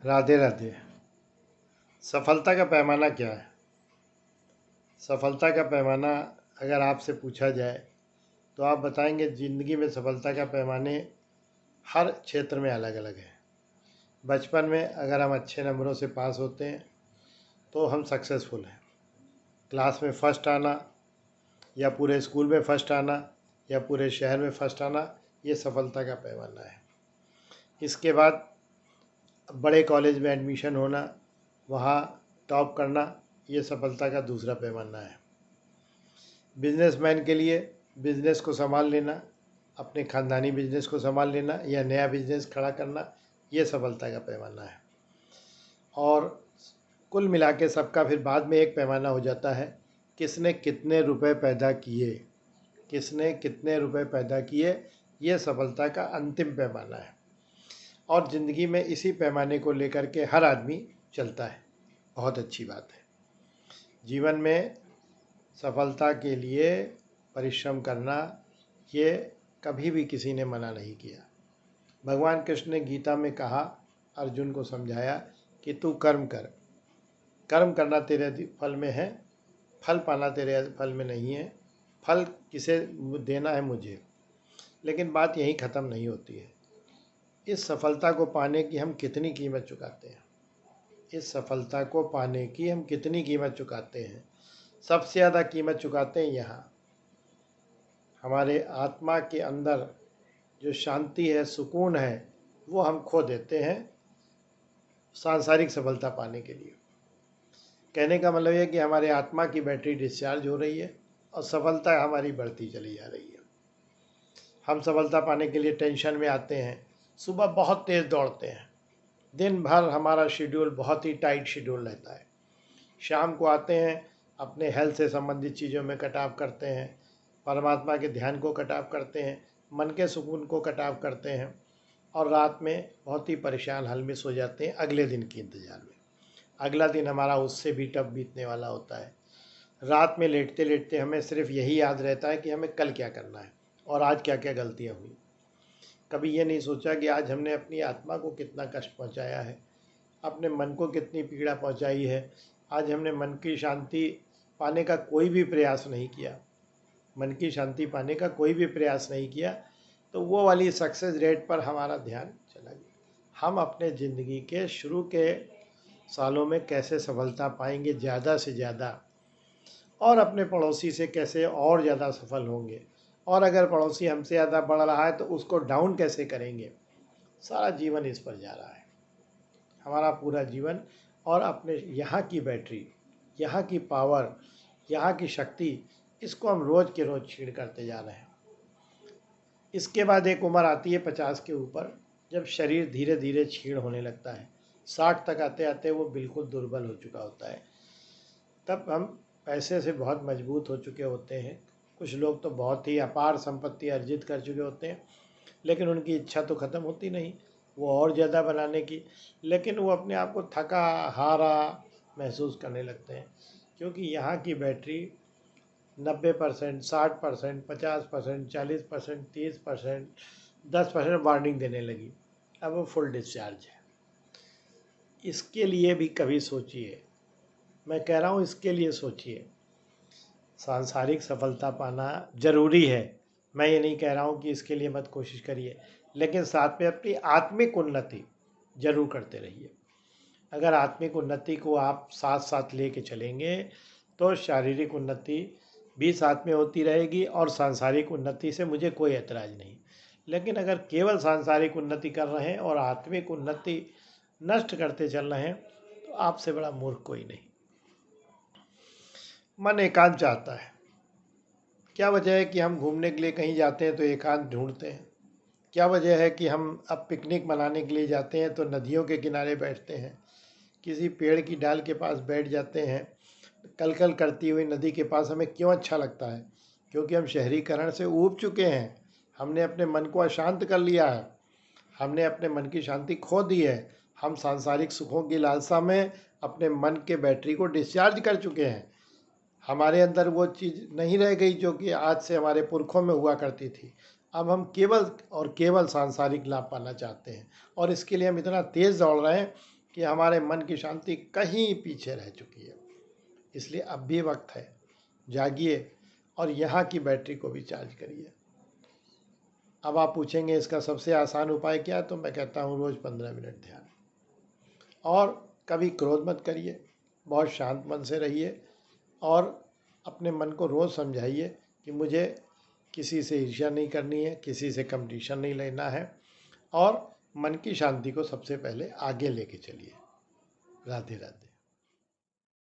राधे राधे। सफलता का पैमाना क्या है? सफलता का पैमाना अगर आपसे पूछा जाए तो आप बताएंगे ज़िंदगी में सफलता का पैमाने हर क्षेत्र में अलग अलग है। बचपन में अगर हम अच्छे नंबरों से पास होते हैं तो हम सक्सेसफुल हैं। क्लास में फ़र्स्ट आना या पूरे स्कूल में फ़र्स्ट आना या पूरे शहर में फ़र्स्ट आना, ये सफलता का पैमाना है। इसके बाद बड़े कॉलेज में एडमिशन होना, वहाँ टॉप करना, ये सफलता का दूसरा पैमाना है। बिजनेसमैन के लिए बिजनेस को संभाल लेना, अपने ख़ानदानी बिजनेस को संभाल लेना या नया बिजनेस खड़ा करना, ये सफलता का पैमाना है। और कुल मिला के सबका फिर बाद में एक पैमाना हो जाता है, किसने कितने रुपए पैदा किए, किसने कितने रुपए पैदा किए, ये सफलता का अंतिम पैमाना है। और ज़िंदगी में इसी पैमाने को लेकर के हर आदमी चलता है। बहुत अच्छी बात है। जीवन में सफलता के लिए परिश्रम करना, ये कभी भी किसी ने मना नहीं किया। भगवान कृष्ण ने गीता में कहा, अर्जुन को समझाया कि तू कर्म कर, कर्म करना तेरे फल में है, फल पाना तेरे फल में नहीं है, फल किसे देना है मुझे। लेकिन बात यहीं ख़त्म नहीं होती है। इस सफलता को पाने की हम कितनी कीमत चुकाते हैं, इस सफलता को पाने की हम कितनी कीमत चुकाते हैं। सबसे ज़्यादा कीमत चुकाते हैं यहाँ। हमारे आत्मा के अंदर जो शांति है, सुकून है, वो हम खो देते हैं सांसारिक सफलता पाने के लिए। कहने का मतलब है कि हमारे आत्मा की बैटरी डिस्चार्ज हो रही है और सफलता हमारी बढ़ती चली जा रही है। हम सफलता पाने के लिए टेंशन में आते हैं, सुबह बहुत तेज़ दौड़ते हैं, दिन भर हमारा शेड्यूल बहुत ही टाइट शेड्यूल रहता है। शाम को आते हैं, अपने हेल्थ से संबंधित चीज़ों में कटाव करते हैं, परमात्मा के ध्यान को कटाव करते हैं, मन के सुकून को कटाव करते हैं और रात में बहुत ही परेशान हाल में सो जाते हैं अगले दिन के इंतज़ार में। अगला दिन हमारा उससे भी टफ बीतने वाला होता है। रात में लेटते लेटते हमें सिर्फ यही याद रहता है कि हमें कल क्या करना है और आज क्या क्या गलतियाँ हुई। कभी ये नहीं सोचा कि आज हमने अपनी आत्मा को कितना कष्ट पहुँचाया है, अपने मन को कितनी पीड़ा पहुँचाई है। आज हमने मन की शांति पाने का कोई भी प्रयास नहीं किया, मन की शांति पाने का कोई भी प्रयास नहीं किया, तो वो वाली सक्सेस रेट पर हमारा ध्यान चला गया। हम अपने ज़िंदगी के शुरू के सालों में कैसे सफलता पाएंगे ज़्यादा से ज़्यादा, और अपने पड़ोसी से कैसे और ज़्यादा सफल होंगे, और अगर पड़ोसी हमसे ज़्यादा बढ़ रहा है तो उसको डाउन कैसे करेंगे। सारा जीवन इस पर जा रहा है, हमारा पूरा जीवन। और अपने यहाँ की बैटरी, यहाँ की पावर, यहाँ की शक्ति, इसको हम रोज़ के रोज़ छीण करते जा रहे हैं। इसके बाद एक उम्र आती है 50 के ऊपर, जब शरीर धीरे धीरे छीण होने लगता है। 60 तक आते आते वो बिल्कुल दुर्बल हो चुका होता है। तब हम पैसे से बहुत मजबूत हो चुके होते हैं। कुछ लोग तो बहुत ही अपार संपत्ति अर्जित कर चुके होते हैं, लेकिन उनकी इच्छा तो ख़त्म होती नहीं, वो और ज़्यादा बनाने की। लेकिन वो अपने आप को थका हारा महसूस करने लगते हैं, क्योंकि यहाँ की बैटरी 90%, 60%, 50%, 40%, 30%, 10% वार्निंग देने लगी। अब वो फुल डिस्चार्ज है। इसके लिए भी कभी सोचिए, मैं कह रहा हूँ इसके लिए सोचिए। सांसारिक सफलता पाना ज़रूरी है, मैं ये नहीं कह रहा हूँ कि इसके लिए मत कोशिश करिए, लेकिन साथ में अपनी आत्मिक उन्नति ज़रूर करते रहिए। अगर आत्मिक उन्नति को आप साथ साथ ले के चलेंगे तो शारीरिक उन्नति भी साथ में होती रहेगी और सांसारिक उन्नति से मुझे कोई एतराज़ नहीं। लेकिन अगर केवल सांसारिक उन्नति कर रहे हैं और आत्मिक उन्नति नष्ट करते चल रहे हैं तो आपसे बड़ा मूर्ख कोई नहीं। मन एकांत चाहता है। क्या वजह है कि हम घूमने के लिए कहीं जाते हैं तो एकांत ढूंढते हैं? क्या वजह है कि हम अब पिकनिक मनाने के लिए जाते हैं तो नदियों के किनारे बैठते हैं, किसी पेड़ की डाल के पास बैठ जाते हैं? कल कल करती हुई नदी के पास हमें क्यों अच्छा लगता है? क्योंकि हम शहरीकरण से ऊब चुके हैं, हमने अपने मन को अशांत कर लिया है, हमने अपने मन की शांति खो दी है। हम सांसारिक सुखों की लालसा में अपने मन के बैटरी को डिस्चार्ज कर चुके हैं। हमारे अंदर वो चीज़ नहीं रह गई जो कि आज से हमारे पुरखों में हुआ करती थी। अब हम केवल और केवल सांसारिक लाभ पाना चाहते हैं और इसके लिए हम इतना तेज़ दौड़ रहे हैं कि हमारे मन की शांति कहीं पीछे रह चुकी है। इसलिए अब भी वक्त है, जागिए और यहाँ की बैटरी को भी चार्ज करिए। अब आप पूछेंगे इसका सबसे आसान उपाय क्या है, तो मैं कहता हूँ रोज़ 15 मिनट ध्यान। और कभी क्रोध मत करिए, बहुत शांत मन से रहिए और अपने मन को रोज़ समझाइए कि मुझे किसी से ईर्ष्या नहीं करनी है, किसी से कंपटीशन नहीं लेना है, और मन की शांति को सबसे पहले आगे लेके चलिए। राधे राधे।